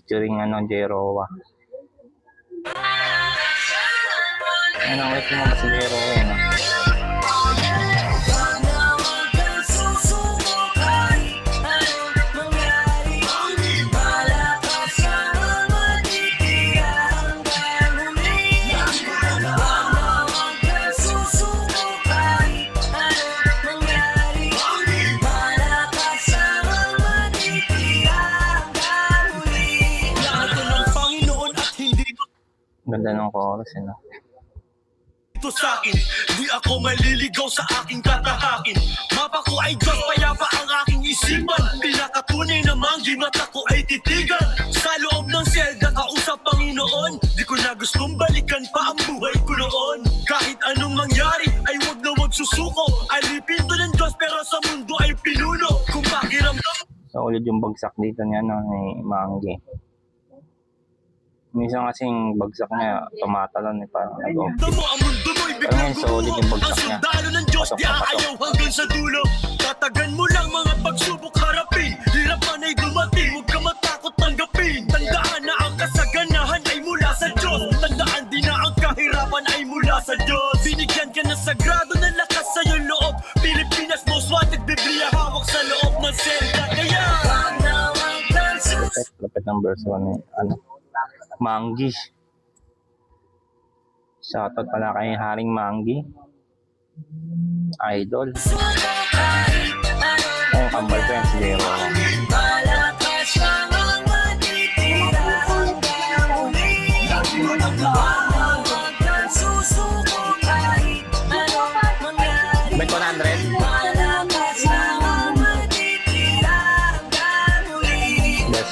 featuring Jeroa. Ano ulit mo ba si Jeroa eh, no? Ganda ng chorus, no? Ito sa akin, di ako maliligaw sa aking katahakin. Mapa ko ay Diyos, payapa ang aking isipan. Pinakatunay namang di mata ko ay titigan. Sa loob ng selda, kausap Panginoon. Di ko na gustong balikan pa ang buhay ko noon. Kahit anong mangyari, ay wag na wag susuko. Alipin to ng Diyos, pero sa mundo ay pinuno. Kung pakiramdam. So, ulit yung bagsak dito niya, no? Ni Manggi. Minsan kasing bagsak niya, tumatalon eh, parang nag-off. Pero ngayon, solid yung bagsak niya. Ang sundalo ng Diyos, di aayaw hanggang sa dulo. Tatagan mo lang mga pagsubok harapin. Hirapan ay dumating, huwag ka matakot tanggapin. Tandaan na ang kasaganahan ay mula sa Diyos. Tandaan din na ang kahirapan ay mula sa Diyos. Binigyan ka ng sagrado na lakas sa iyong loob. Pilipinas most wanted, Biblia hawak sa loob ng selda. Kaya Lapit ng verse 1 eh, Manggi. Shoutout pala kay Haring Manggi. Idol. Ang kambal ko yan si Jeroa. Bet 100?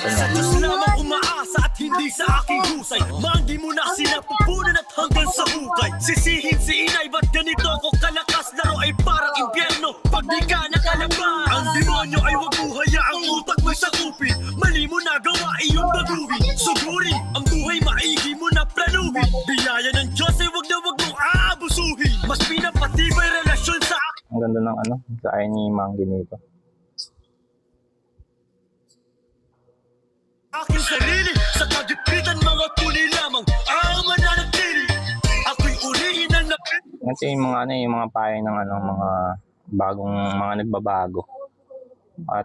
sa Diyos lamang umaasa at hindi sa aking husay. Manggi mo na sinapupunan at hanggang sa hukay. Sisihin si inay, ba't ganito ako kalakas? Laro ay parang impyerno pag di ka nakalabas. Ang demonyo ay wag mo hayaang utak may sakupin. Mali mo na gawa iyong baguhin. Sugurin ang buhay, maigi mo na planuhin. Biyaya ng Diyos ay wag mo aabusuhin. Mas pinapatibay relasyon sa akin. Ang ganda ng sa akin ni Manggi nito. Aking sarili, sa kagipitan mga tunay lamang ang mananatili. Ako'y ulihin ang napit. Kasi yung mga yung mga payo ng mga bagong mga nagbabago.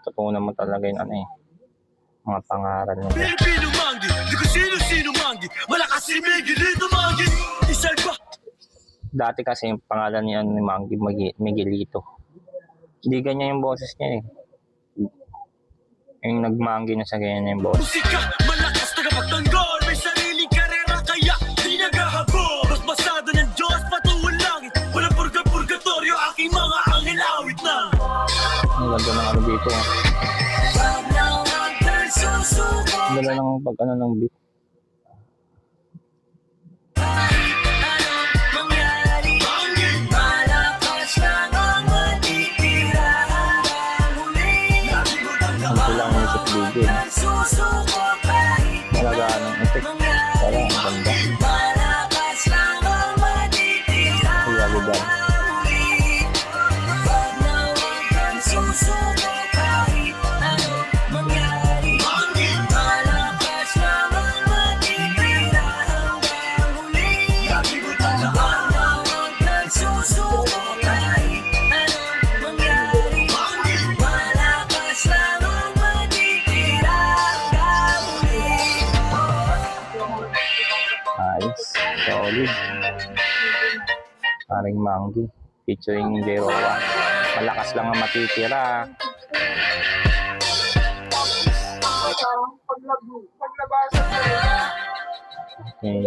Tutunan mo talaga yung mga pangaral nila. Pilipino Manggi, di ko sino Manggi. Malakas si Miggy dito Manggi. Isalba. Dati kasi yung pangalan niya ni Manggi Miguelito. Hindi ganyan yung boses niya eh. Yung nagmanggi na sa ganyan yung boses. Musika, malakas na kapagtanggol. May sariling karera kaya di naghahabol. Mas basado ng Diyos, patuwal langit. Walang purga-purgatorio, aking mga angel-awit na. Ang ganda ng dito. Ang ganda ng pag ng beat. Lang music video. Malagaan ng effect. Parang ang ganda. Kuya Ligan. Solid. Haring Manggi featuring Jeroa. Malakas lang ang matitira. Okay.